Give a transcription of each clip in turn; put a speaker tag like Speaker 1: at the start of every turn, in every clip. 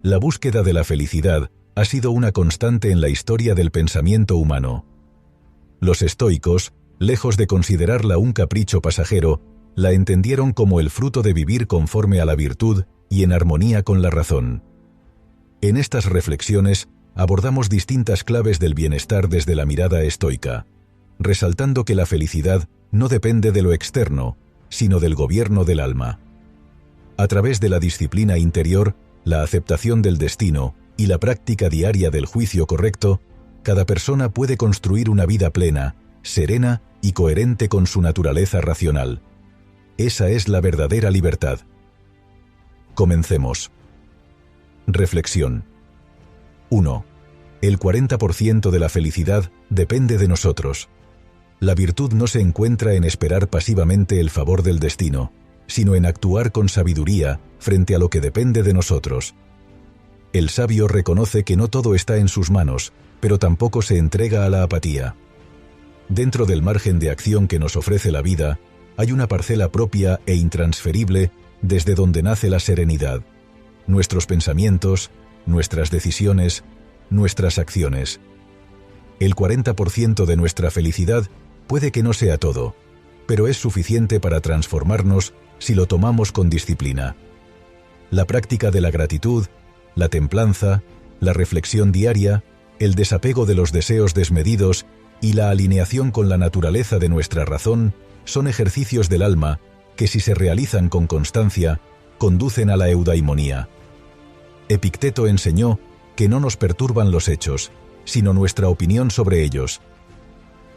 Speaker 1: La búsqueda de la felicidad ha sido una constante en la historia del pensamiento humano. Los estoicos, lejos de considerarla un capricho pasajero, la entendieron como el fruto de vivir conforme a la virtud y en armonía con la razón. En estas reflexiones abordamos distintas claves del bienestar desde la mirada estoica, resaltando que la felicidad no depende de lo externo, sino del gobierno del alma. A través de la disciplina interior, la aceptación del destino y la práctica diaria del juicio correcto, cada persona puede construir una vida plena, serena y coherente con su naturaleza racional. Esa es la verdadera libertad. Comencemos. Reflexión. 1. El 40% de la felicidad depende de nosotros. La virtud no se encuentra en esperar pasivamente el favor del destino, sino en actuar con sabiduría frente a lo que depende de nosotros. El sabio reconoce que no todo está en sus manos, pero tampoco se entrega a la apatía. Dentro del margen de acción que nos ofrece la vida, hay una parcela propia e intransferible desde donde nace la serenidad. Nuestros pensamientos, nuestras decisiones, nuestras acciones. El 40% de nuestra felicidad puede que no sea todo, pero es suficiente para transformarnos si lo tomamos con disciplina. La práctica de la gratitud, la templanza, la reflexión diaria, el desapego de los deseos desmedidos y la alineación con la naturaleza de nuestra razón son ejercicios del alma que, si se realizan con constancia, conducen a la eudaimonía. Epicteto enseñó que no nos perturban los hechos, sino nuestra opinión sobre ellos.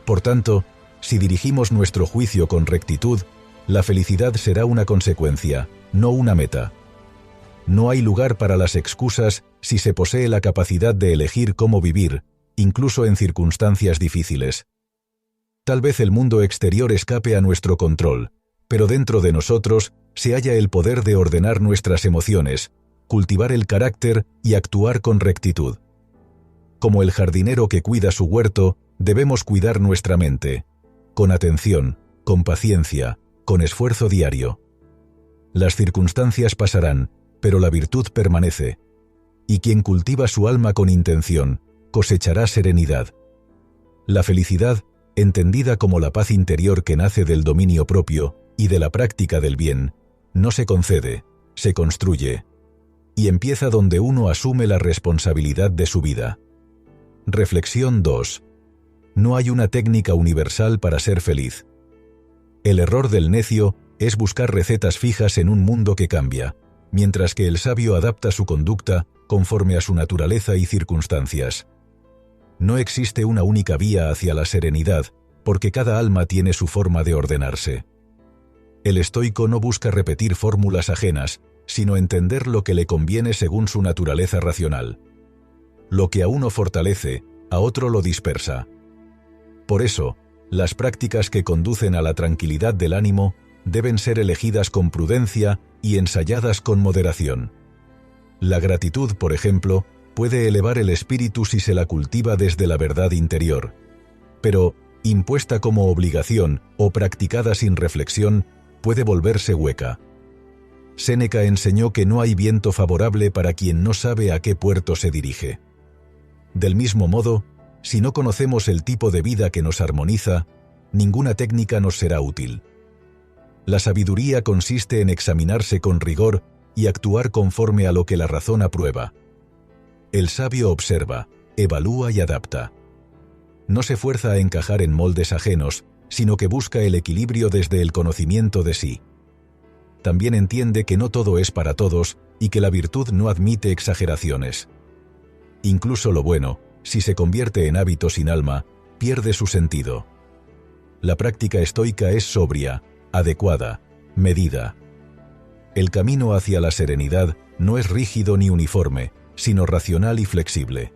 Speaker 1: Por tanto, si dirigimos nuestro juicio con rectitud, la felicidad será una consecuencia, no una meta. No hay lugar para las excusas si se posee la capacidad de elegir cómo vivir, incluso en circunstancias difíciles. Tal vez el mundo exterior escape a nuestro control, pero dentro de nosotros se halla el poder de ordenar nuestras emociones, cultivar el carácter y actuar con rectitud. Como el jardinero que cuida su huerto, debemos cuidar nuestra mente, con atención, con paciencia, con esfuerzo diario. Las circunstancias pasarán, pero la virtud permanece, y quien cultiva su alma con intención, cosechará serenidad. La felicidad, entendida como la paz interior que nace del dominio propio y de la práctica del bien, no se concede, se construye, y empieza donde uno asume la responsabilidad de su vida. Reflexión 2. No hay una técnica universal para ser feliz. El error del necio es buscar recetas fijas en un mundo que cambia, mientras que el sabio adapta su conducta conforme a su naturaleza y circunstancias. No existe una única vía hacia la serenidad, porque cada alma tiene su forma de ordenarse. El estoico no busca repetir fórmulas ajenas, sino entender lo que le conviene según su naturaleza racional. Lo que a uno fortalece, a otro lo dispersa. Por eso, las prácticas que conducen a la tranquilidad del ánimo deben ser elegidas con prudencia y ensayadas con moderación. La gratitud, por ejemplo, puede elevar el espíritu si se la cultiva desde la verdad interior. Pero, impuesta como obligación o practicada sin reflexión, puede volverse hueca. Séneca enseñó que no hay viento favorable para quien no sabe a qué puerto se dirige. Del mismo modo, si no conocemos el tipo de vida que nos armoniza, ninguna técnica nos será útil. La sabiduría consiste en examinarse con rigor y actuar conforme a lo que la razón aprueba. El sabio observa, evalúa y adapta. No se fuerza a encajar en moldes ajenos, sino que busca el equilibrio desde el conocimiento de sí. También entiende que no todo es para todos y que la virtud no admite exageraciones. Incluso lo bueno, si se convierte en hábito sin alma, pierde su sentido. La práctica estoica es sobria, adecuada, medida. El camino hacia la serenidad no es rígido ni uniforme, sino racional y flexible.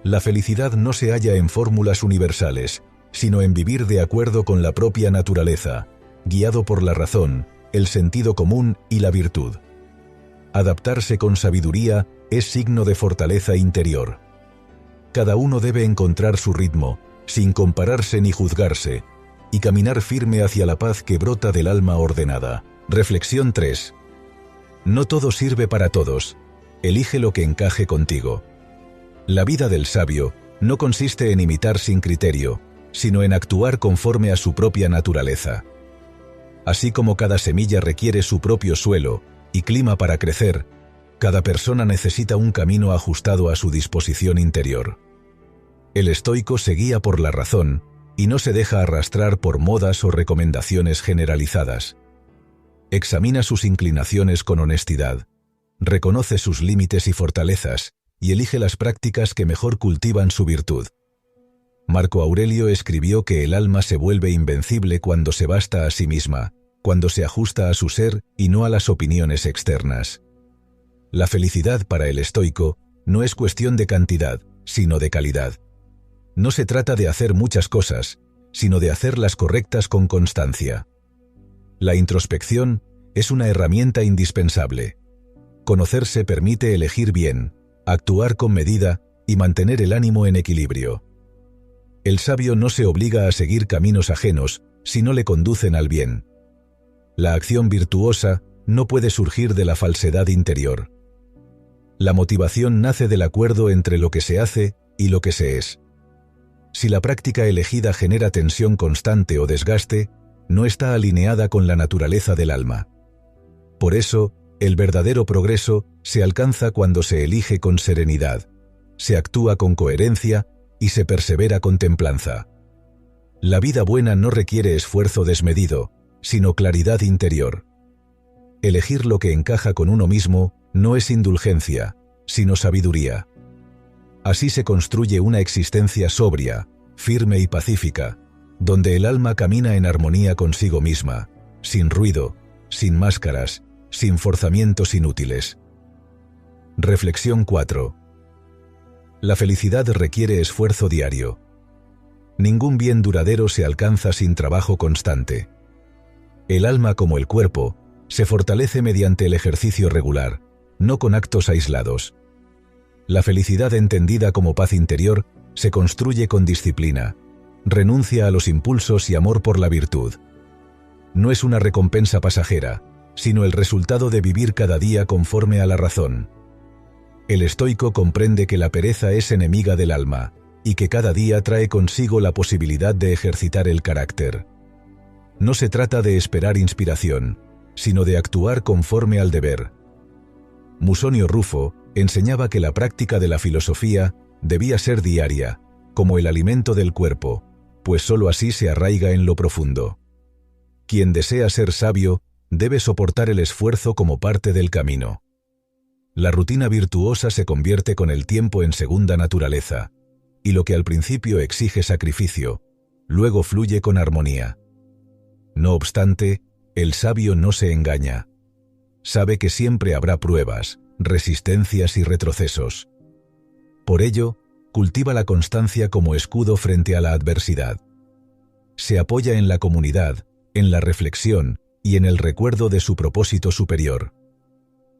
Speaker 1: La felicidad no se halla en fórmulas universales, sino en vivir de acuerdo con la propia naturaleza, guiado por la razón, el sentido común y la virtud. Adaptarse con sabiduría es signo de fortaleza interior. Cada uno debe encontrar su ritmo, sin compararse ni juzgarse, y caminar firme hacia la paz que brota del alma ordenada. Reflexión 3. No todo sirve para todos. Elige lo que encaje contigo. La vida del sabio no consiste en imitar sin criterio, sino en actuar conforme a su propia naturaleza. Así como cada semilla requiere su propio suelo y clima para crecer, cada persona necesita un camino ajustado a su disposición interior. El estoico se guía por la razón y no se deja arrastrar por modas o recomendaciones generalizadas. Examina sus inclinaciones con honestidad, reconoce sus límites y fortalezas y elige las prácticas que mejor cultivan su virtud. Marco Aurelio escribió que el alma se vuelve invencible cuando se basta a sí misma, cuando se ajusta a su ser y no a las opiniones externas. La felicidad para el estoico no es cuestión de cantidad, sino de calidad. No se trata de hacer muchas cosas, sino de hacer las correctas con constancia. La introspección es una herramienta indispensable. Conocerse permite elegir bien, actuar con medida y mantener el ánimo en equilibrio. El sabio no se obliga a seguir caminos ajenos si no le conducen al bien. La acción virtuosa no puede surgir de la falsedad interior. La motivación nace del acuerdo entre lo que se hace y lo que se es. Si la práctica elegida genera tensión constante o desgaste, no está alineada con la naturaleza del alma. Por eso, el verdadero progreso se alcanza cuando se elige con serenidad, se actúa con coherencia y se persevera con templanza. La vida buena no requiere esfuerzo desmedido, sino claridad interior. Elegir lo que encaja con uno mismo no es indulgencia, sino sabiduría. Así se construye una existencia sobria, firme y pacífica, donde el alma camina en armonía consigo misma, sin ruido, sin máscaras, sin forzamientos inútiles. Reflexión 4. La felicidad requiere esfuerzo diario. Ningún bien duradero se alcanza sin trabajo constante. El alma, como el cuerpo, se fortalece mediante el ejercicio regular, no con actos aislados. La felicidad entendida como paz interior se construye con disciplina, renuncia a los impulsos y amor por la virtud. No es una recompensa pasajera, sino el resultado de vivir cada día conforme a la razón. El estoico comprende que la pereza es enemiga del alma, y que cada día trae consigo la posibilidad de ejercitar el carácter. No se trata de esperar inspiración, sino de actuar conforme al deber. Musonio Rufo enseñaba que la práctica de la filosofía debía ser diaria, como el alimento del cuerpo, pues sólo así se arraiga en lo profundo. Quien desea ser sabio debe soportar el esfuerzo como parte del camino. La rutina virtuosa se convierte con el tiempo en segunda naturaleza, y lo que al principio exige sacrificio, luego fluye con armonía. No obstante, el sabio no se engaña. Sabe que siempre habrá pruebas, resistencias y retrocesos. Por ello, cultiva la constancia como escudo frente a la adversidad. Se apoya en la comunidad, en la reflexión y en el recuerdo de su propósito superior.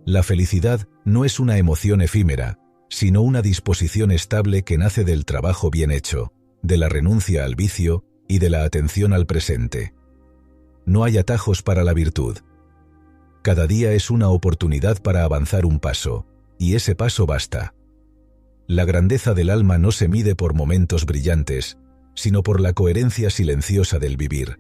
Speaker 1: La felicidad no es una emoción efímera, sino una disposición estable que nace del trabajo bien hecho, de la renuncia al vicio y de la atención al presente. No hay atajos para la virtud. Cada día es una oportunidad para avanzar un paso, y ese paso basta. La grandeza del alma no se mide por momentos brillantes, sino por la coherencia silenciosa del vivir.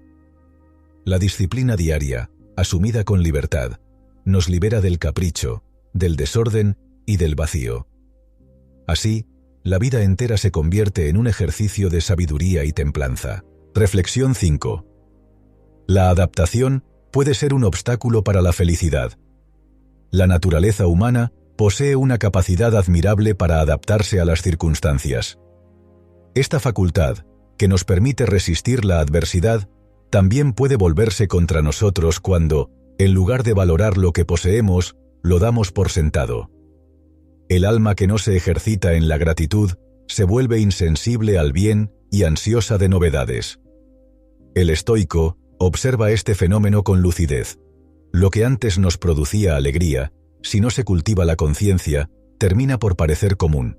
Speaker 1: La disciplina diaria, asumida con libertad, nos libera del capricho, del desorden y del vacío. Así, la vida entera se convierte en un ejercicio de sabiduría y templanza. Reflexión 5. La adaptación puede ser un obstáculo para la felicidad. La naturaleza humana posee una capacidad admirable para adaptarse a las circunstancias. Esta facultad, que nos permite resistir la adversidad, también puede volverse contra nosotros cuando, en lugar de valorar lo que poseemos, lo damos por sentado. El alma que no se ejercita en la gratitud se vuelve insensible al bien y ansiosa de novedades. El estoico observa este fenómeno con lucidez. Lo que antes nos producía alegría, si no se cultiva la conciencia, termina por parecer común.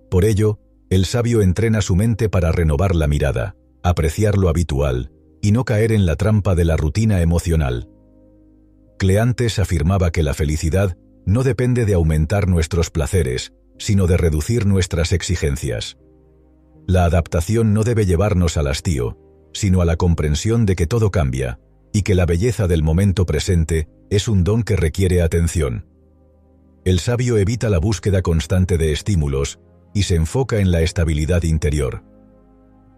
Speaker 1: Por ello, el sabio entrena su mente para renovar la mirada, apreciar lo habitual y no caer en la trampa de la rutina emocional. Cleantes afirmaba que la felicidad no depende de aumentar nuestros placeres, sino de reducir nuestras exigencias. La adaptación no debe llevarnos al hastío, sino a la comprensión de que todo cambia, y que la belleza del momento presente es un don que requiere atención. El sabio evita la búsqueda constante de estímulos y se enfoca en la estabilidad interior.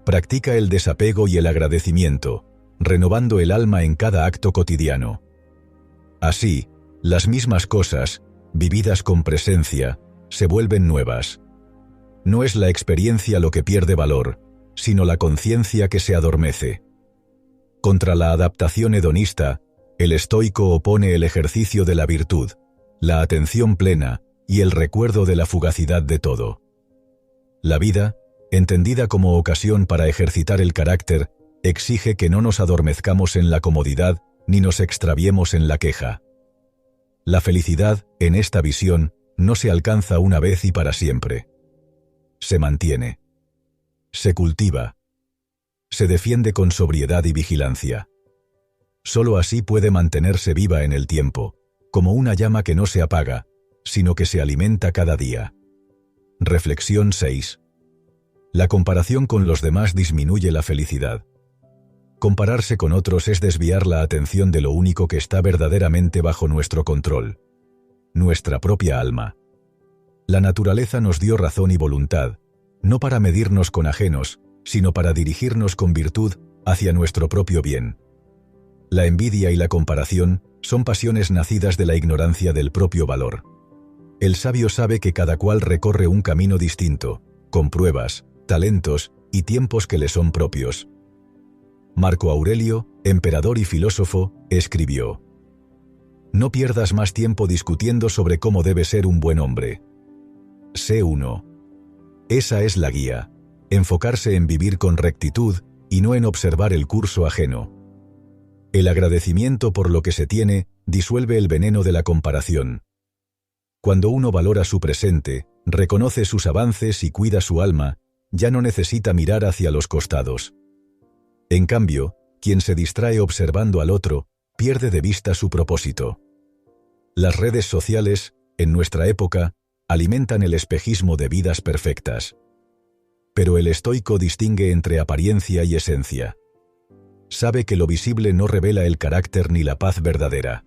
Speaker 1: Practica el desapego y el agradecimiento, renovando el alma en cada acto cotidiano. Así, las mismas cosas, vividas con presencia, se vuelven nuevas. No es la experiencia lo que pierde valor, sino la conciencia que se adormece. Contra la adaptación hedonista, el estoico opone el ejercicio de la virtud, la atención plena y el recuerdo de la fugacidad de todo. La vida, entendida como ocasión para ejercitar el carácter, exige que no nos adormezcamos en la comodidad ni nos extraviemos en la queja. La felicidad, en esta visión, no se alcanza una vez y para siempre. Se mantiene. Se cultiva. Se defiende con sobriedad y vigilancia. Solo así puede mantenerse viva en el tiempo, como una llama que no se apaga, sino que se alimenta cada día. Reflexión 6. La comparación con los demás disminuye la felicidad. Compararse con otros es desviar la atención de lo único que está verdaderamente bajo nuestro control: nuestra propia alma. La naturaleza nos dio razón y voluntad, no para medirnos con ajenos, sino para dirigirnos con virtud hacia nuestro propio bien. La envidia y la comparación son pasiones nacidas de la ignorancia del propio valor. El sabio sabe que cada cual recorre un camino distinto, con pruebas, talentos y tiempos que le son propios. Marco Aurelio, emperador y filósofo, escribió: «No pierdas más tiempo discutiendo sobre cómo debe ser un buen hombre. Sé uno». Esa es la guía: enfocarse en vivir con rectitud y no en observar el curso ajeno. El agradecimiento por lo que se tiene disuelve el veneno de la comparación. Cuando uno valora su presente, reconoce sus avances y cuida su alma, ya no necesita mirar hacia los costados. En cambio, quien se distrae observando al otro, pierde de vista su propósito. Las redes sociales, en nuestra época, alimentan el espejismo de vidas perfectas. Pero el estoico distingue entre apariencia y esencia. Sabe que lo visible no revela el carácter ni la paz verdadera.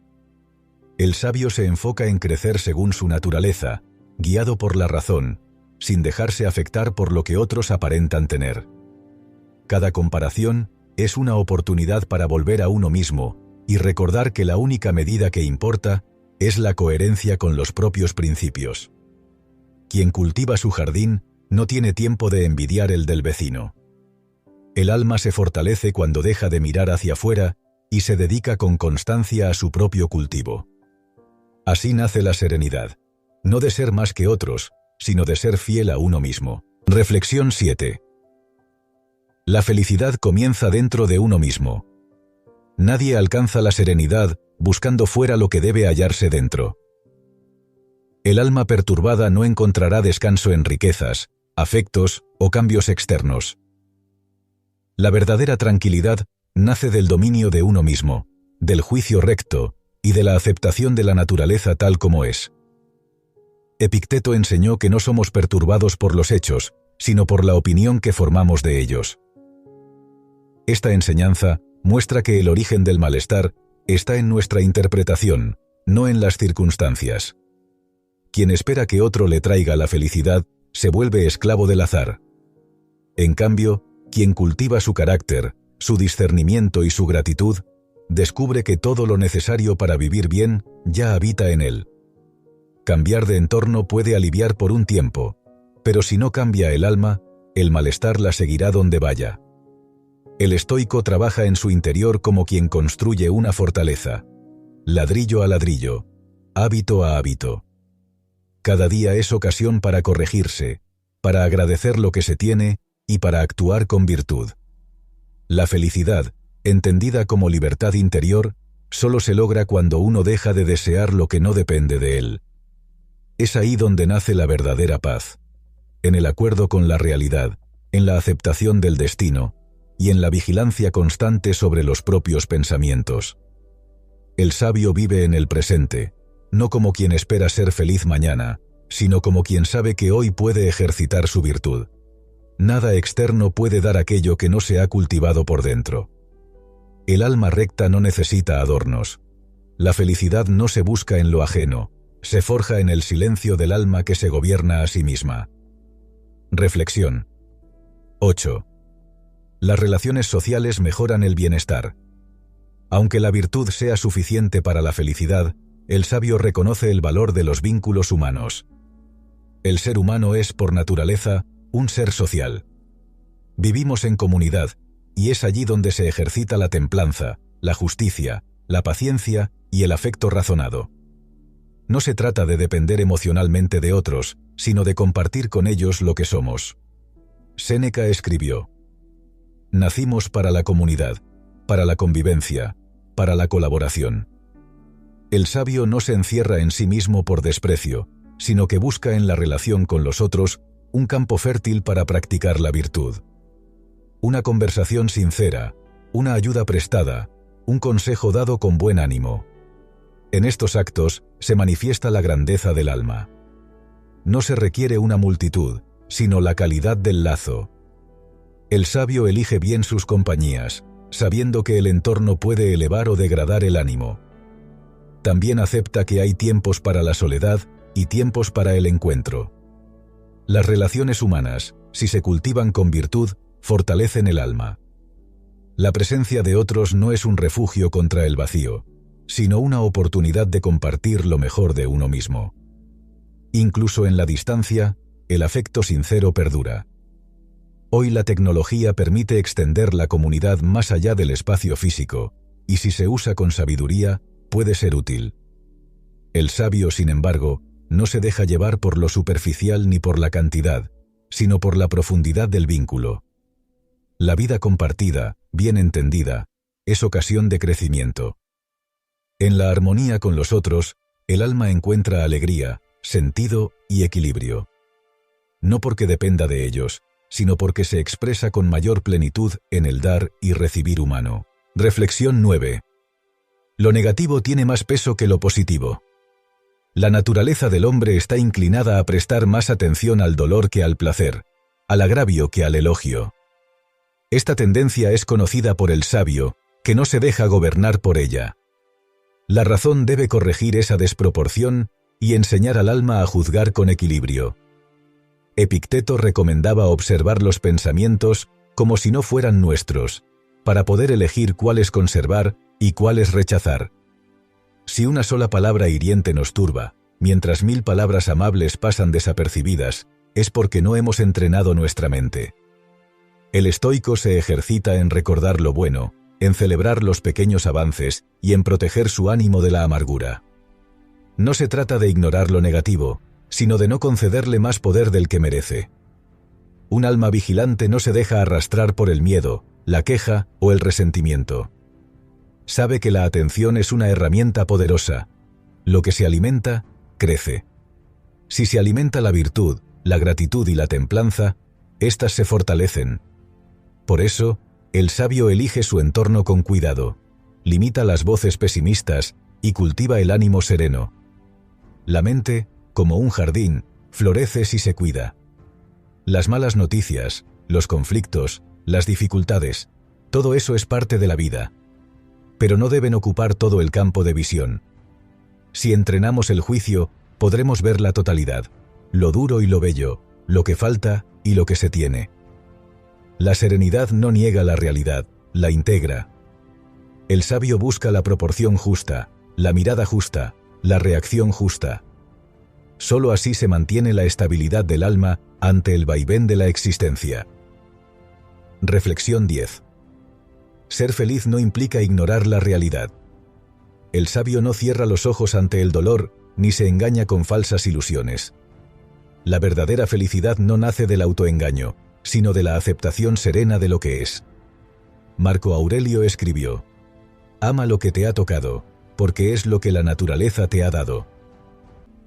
Speaker 1: El sabio se enfoca en crecer según su naturaleza, guiado por la razón, sin dejarse afectar por lo que otros aparentan tener. Cada comparación es una oportunidad para volver a uno mismo y recordar que la única medida que importa es la coherencia con los propios principios. Quien cultiva su jardín no tiene tiempo de envidiar el del vecino. El alma se fortalece cuando deja de mirar hacia afuera y se dedica con constancia a su propio cultivo. Así nace la serenidad, no de ser más que otros, sino de ser fiel a uno mismo. Reflexión 7. La felicidad comienza dentro de uno mismo. Nadie alcanza la serenidad buscando fuera lo que debe hallarse dentro. El alma perturbada no encontrará descanso en riquezas, afectos o cambios externos. La verdadera tranquilidad nace del dominio de uno mismo, del juicio recto y de la aceptación de la naturaleza tal como es. Epicteto enseñó que no somos perturbados por los hechos, sino por la opinión que formamos de ellos. Esta enseñanza muestra que el origen del malestar está en nuestra interpretación, no en las circunstancias. Quien espera que otro le traiga la felicidad se vuelve esclavo del azar. En cambio, quien cultiva su carácter, su discernimiento y su gratitud, descubre que todo lo necesario para vivir bien ya habita en él. Cambiar de entorno puede aliviar por un tiempo, pero si no cambia el alma, el malestar la seguirá donde vaya. El estoico trabaja en su interior como quien construye una fortaleza, ladrillo a ladrillo, hábito a hábito. Cada día es ocasión para corregirse, para agradecer lo que se tiene y para actuar con virtud. La felicidad, entendida como libertad interior, solo se logra cuando uno deja de desear lo que no depende de él. Es ahí donde nace la verdadera paz, en el acuerdo con la realidad, en la aceptación del destino y en la vigilancia constante sobre los propios pensamientos. El sabio vive en el presente, no como quien espera ser feliz mañana, sino como quien sabe que hoy puede ejercitar su virtud. Nada externo puede dar aquello que no se ha cultivado por dentro. El alma recta no necesita adornos. La felicidad no se busca en lo ajeno, se forja en el silencio del alma que se gobierna a sí misma. Reflexión. 8. Las relaciones sociales mejoran el bienestar. Aunque la virtud sea suficiente para la felicidad, el sabio reconoce el valor de los vínculos humanos. El ser humano es, por naturaleza, un ser social. Vivimos en comunidad, y es allí donde se ejercita la templanza, la justicia, la paciencia y el afecto razonado. No se trata de depender emocionalmente de otros, sino de compartir con ellos lo que somos. Séneca escribió: nacimos para la comunidad, para la convivencia, para la colaboración. El sabio no se encierra en sí mismo por desprecio, sino que busca en la relación con los otros un campo fértil para practicar la virtud. Una conversación sincera, una ayuda prestada, un consejo dado con buen ánimo. En estos actos se manifiesta la grandeza del alma. No se requiere una multitud, sino la calidad del lazo. El sabio elige bien sus compañías, sabiendo que el entorno puede elevar o degradar el ánimo. También acepta que hay tiempos para la soledad y tiempos para el encuentro. Las relaciones humanas, si se cultivan con virtud, fortalecen el alma. La presencia de otros no es un refugio contra el vacío, sino una oportunidad de compartir lo mejor de uno mismo. Incluso en la distancia, el afecto sincero perdura. Hoy la tecnología permite extender la comunidad más allá del espacio físico, y si se usa con sabiduría, puede ser útil. El sabio, sin embargo, no se deja llevar por lo superficial ni por la cantidad, sino por la profundidad del vínculo. La vida compartida, bien entendida, es ocasión de crecimiento. En la armonía con los otros, el alma encuentra alegría, sentido y equilibrio. No porque dependa de ellos, sino porque se expresa con mayor plenitud en el dar y recibir humano. Reflexión 9. Lo negativo tiene más peso que lo positivo. La naturaleza del hombre está inclinada a prestar más atención al dolor que al placer, al agravio que al elogio. Esta tendencia es conocida por el sabio, que no se deja gobernar por ella. La razón debe corregir esa desproporción y enseñar al alma a juzgar con equilibrio. Epicteto recomendaba observar los pensamientos como si no fueran nuestros, para poder elegir cuáles conservar y cuáles rechazar. Si una sola palabra hiriente nos turba, mientras 1000 palabras amables pasan desapercibidas, es porque no hemos entrenado nuestra mente. El estoico se ejercita en recordar lo bueno, en celebrar los pequeños avances y en proteger su ánimo de la amargura. No se trata de ignorar lo negativo, sino de no concederle más poder del que merece. Un alma vigilante no se deja arrastrar por el miedo, la queja o el resentimiento. Sabe que la atención es una herramienta poderosa. Lo que se alimenta, crece. Si se alimenta la virtud, la gratitud y la templanza, éstas se fortalecen. Por eso, el sabio elige su entorno con cuidado, limita las voces pesimistas y cultiva el ánimo sereno. La mente, como un jardín, florece si se cuida. Las malas noticias, los conflictos, las dificultades, todo eso es parte de la vida. Pero no deben ocupar todo el campo de visión. Si entrenamos el juicio, podremos ver la totalidad, lo duro y lo bello, lo que falta y lo que se tiene. La serenidad no niega la realidad, la integra. El sabio busca la proporción justa, la mirada justa, la reacción justa. Solo así se mantiene la estabilidad del alma ante el vaivén de la existencia. Reflexión 10. Ser feliz no implica ignorar la realidad. El sabio no cierra los ojos ante el dolor ni se engaña con falsas ilusiones. La verdadera felicidad no nace del autoengaño, sino de la aceptación serena de lo que es. Marco Aurelio escribió: «Ama lo que te ha tocado, porque es lo que la naturaleza te ha dado».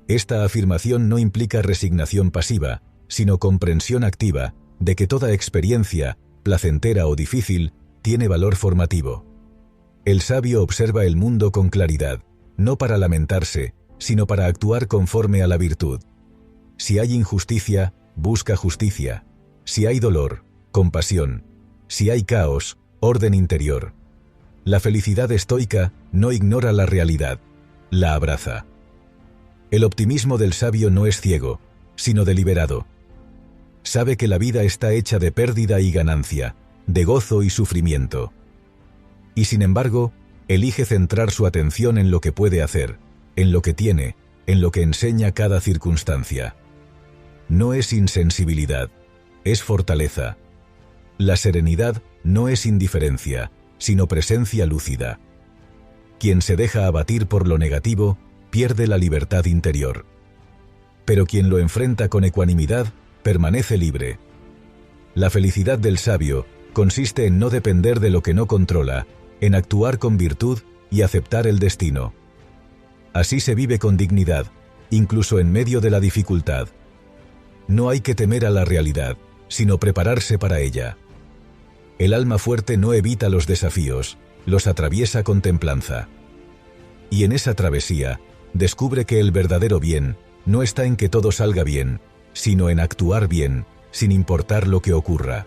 Speaker 1: Esta afirmación no implica resignación pasiva, sino comprensión activa de que toda experiencia, placentera o difícil, tiene valor formativo. El sabio observa el mundo con claridad, no para lamentarse, sino para actuar conforme a la virtud. Si hay injusticia, busca justicia. Si hay dolor, compasión. Si hay caos, orden interior. La felicidad estoica no ignora la realidad, la abraza. El optimismo del sabio no es ciego, sino deliberado. Sabe que la vida está hecha de pérdida y ganancia, de gozo y sufrimiento. Y sin embargo, elige centrar su atención en lo que puede hacer, en lo que tiene, en lo que enseña cada circunstancia. No es insensibilidad, es fortaleza. La serenidad no es indiferencia, sino presencia lúcida. Quien se deja abatir por lo negativo, pierde la libertad interior. Pero quien lo enfrenta con ecuanimidad, permanece libre. La felicidad del sabio consiste en no depender de lo que no controla, en actuar con virtud y aceptar el destino. Así se vive con dignidad, incluso en medio de la dificultad. No hay que temer a la realidad, sino prepararse para ella. El alma fuerte no evita los desafíos, los atraviesa con templanza. Y en esa travesía, descubre que el verdadero bien no está en que todo salga bien, sino en actuar bien, sin importar lo que ocurra.